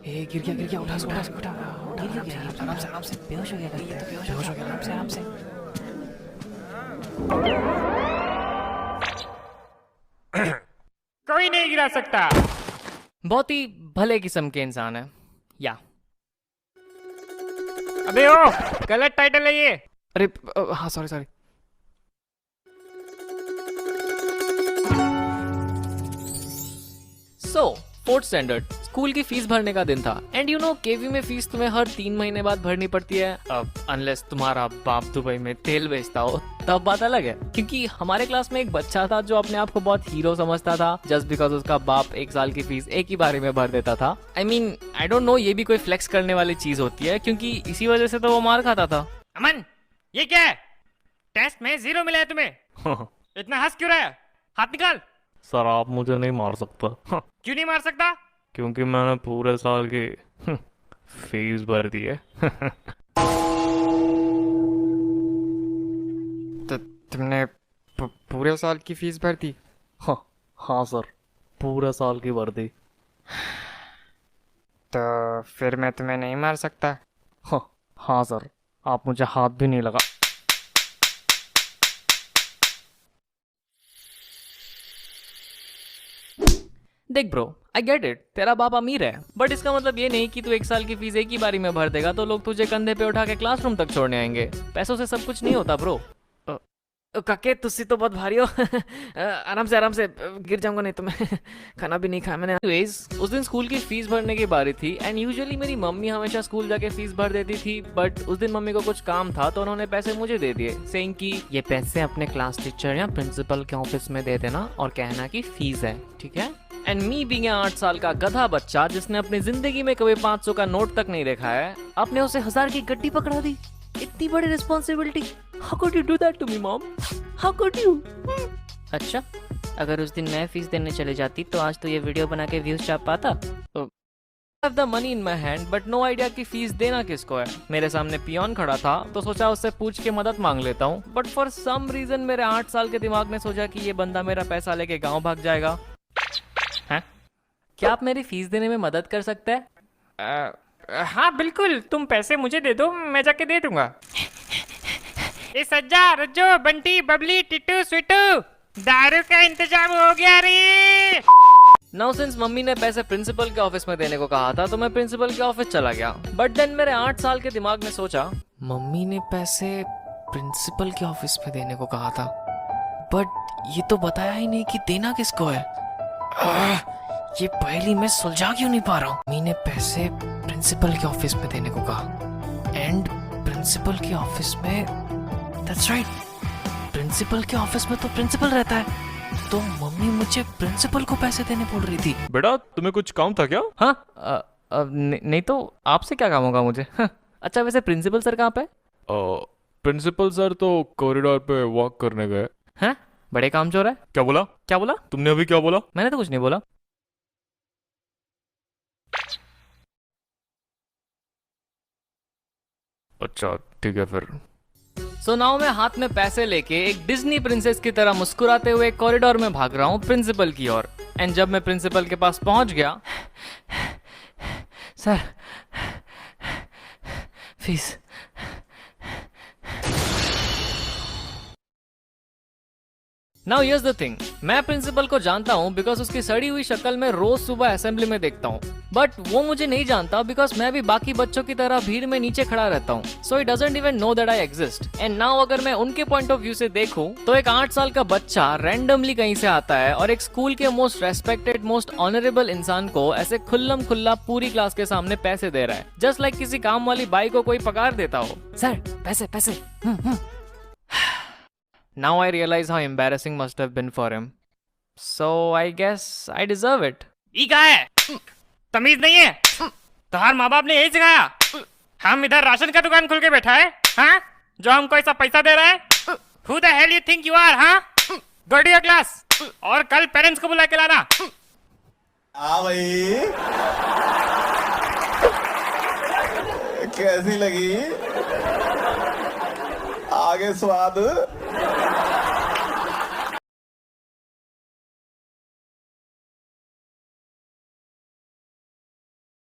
गिर गया, उठा आराम से, बेहोश हो गया, ये तो बेहोश हो गया, आराम से। कोई नहीं गिरा सकता। बहुत ही भले किस्म के इंसान है या। अबे ओ, गलत टाइटल है ये। अरे हाँ, सॉरी। सो 4th स्टैंडर्ड, स्कूल की फीस भरने का दिन था। एंड यू नो केवी में फीस तुम्हें हर 3 महीने बाद भरनी पड़ती है, अनलेस तुम्हारा बाप दुबई में तेल बेचता हो, तब बात अलग है। क्योंकि हमारे क्लास में एक बच्चा था जो अपने आप को बहुत हीरो समझता था जस्ट बिकॉज उसका बाप 1 साल की फीस एक ही बारी में भर देता था। आई डोंट नो ये भी कोई फ्लेक्स करने वाली चीज होती है, क्योंकि इसी वजह से तो वो मार खाता था। अमन, ये क्या है? टेस्ट में 0 मिला है तुम्हें? इतना हंस क्यों रहा है? हाथ निकाल। सर आप मुझे नहीं मार सकता। क्यों नहीं मार सकता? क्योंकि मैंने पूरे साल की फीस भर दी है। तो तुमने पूरे साल की फीस भर दी? हाँ सर, पूरे साल की भर दी। तो फिर मैं तुम्हें नहीं मार सकता? हाँ सर, आप मुझे हाथ भी नहीं लगा। देख ब्रो, आई गेट इट, तेरा बाप अमीर है, बट इसका मतलब ये नहीं कि तू 1 साल की फीस एक ही बारी में भर देगा तो लोग तुझे कंधे पे उठा के क्लासरूम तक छोड़ने आएंगे। पैसों से सब कुछ नहीं होता ब्रो। काके तुसी तो बहुत भारी हो। आराम से, गिर जाऊंगा नहीं तो मैं। खाना भी नहीं खाया मैंने। एनीवेज, उस दिन स्कूल की फीस भरने की बारी थी एंड यूजुअली मेरी मम्मी हमेशा स्कूल जाके फीस भर देती थी, बट उस दिन मम्मी को कुछ काम था तो उन्होंने पैसे मुझे दे दिए, सेइंग कि ये पैसे अपने क्लास टीचर या प्रिंसिपल के ऑफिस में दे देना और कहना कि फीस है, ठीक है। एंड मी बीइंग 8 साल का गधा बच्चा जिसने अपनी जिंदगी में कभी 500 का नोट तक नहीं देखा है, आपने उसे 1000 की गड्डी पकड़ा दी। इतनी बड़ी responsibility. How could you do that to me mom? How could you? अच्छा, अगर उस दिन मैं फीस देने चले जाती तो आज तो ये वीडियो बना के व्यूज छाप पाता। Have the money in my hand but no idea कि फीस देना किसको है। मेरे सामने पियोन खड़ा था तो सोचा उससे पूछ के मदद मांग लेता हूँ, बट फॉर सम रीजन मेरे 8 साल के दिमाग ने सोचा कि ये बंदा मेरा पैसा लेके गाँव भाग जाएगा। हैं? क्या आप मेरी फीस देने में मदद कर सकते हैं? हाँ बिल्कुल, तुम पैसे मुझे दे दो, मैं जाके दे दूंगा। ए सज्जा, रज्जो, बंटी, बबली, टिट्टू, स्वीटू, दारू का इंतजाम हो गया रे। नाउ सिंस मम्मी ने पैसे प्रिंसिपल के ऑफिस में देने को कहा था तो मैं प्रिंसिपल के ऑफिस चला गया, बट देन मेरे 8 साल के दिमाग ने सोचा मम्मी ने पैसे प्रिंसिपल के ऑफिस में देने को कहा था, बट ये तो बताया ही नहीं कि देना किसको है। ये पहली मैं सुलझा क्यों नहीं पा रहा हूँ। मम्मी ने पैसे प्रिंसिपल के ऑफिस में देने को कहा एंड प्रिंसिपल के ऑफिस में, दैट्स राइट, प्रिंसिपल के ऑफिस में तो प्रिंसिपल रहता है, तो मम्मी मुझे प्रिंसिपल को पैसे देने बोल रही थी। बेटा तुम्हें कुछ काम था क्या? हाँ, नहीं तो आपसे क्या काम होगा मुझे। अच्छा वैसे प्रिंसिपल सर कहाँ पे? प्रिंसिपल सर तो कॉरिडोर पे वॉक करने गए। हैं? बड़े कामचोर है। क्या बोला? क्या बोला? तुमने अभी क्या बोला? मैंने तो कुछ नहीं बोला। अच्छा ठीक है फिर। सो नाउ मैं हाथ में पैसे लेके एक डिज्नी प्रिंसेस की तरह मुस्कुराते हुए कॉरिडोर में भाग रहा हूँ प्रिंसिपल की ओर। एंड जब मैं प्रिंसिपल के पास पहुंच गया, sir fees. Now here's the thing, मैं प्रिंसिपल को जानता हूँ बिकॉज उसकी सड़ी हुई शक्ल में रोज सुबह असेंबली में देखता हूँ, बट वो मुझे नहीं जानता बिकॉज मैं भी बाकी बच्चों की तरह भीड़ में नीचे खड़ा रहता हूँ। So he doesn't even know that I exist. And now अगर मैं उनके पॉइंट ऑफ व्यू से देखूं तो एक 8 साल का बच्चा रैंडमली कहीं से आता है और एक स्कूल के मोस्ट रेस्पेक्टेड मोस्ट ऑनरेबल इंसान को ऐसे खुल्लम खुल्ला पूरी क्लास के सामने पैसे दे रहा है, जस्ट लाइक किसी काम वाली बाई को कोई पगार देता हो। सर पैसे पैसे। Now I realize how embarrassing must have been for him. So I guess I deserve it. ई क्या है? तमीज नहीं है? तुम्हारे माँ बाप ने यही सिखाया? हम इधर राशन का दुकान खुल के बैठा है, हाँ? जो हमको ऐसा पैसा दे रहा है? Who the hell you think you are, हाँ? Go to your class. और कल पेरेंट्स को बुला के लाना। भाई कैसी लगी? आगे स्वाद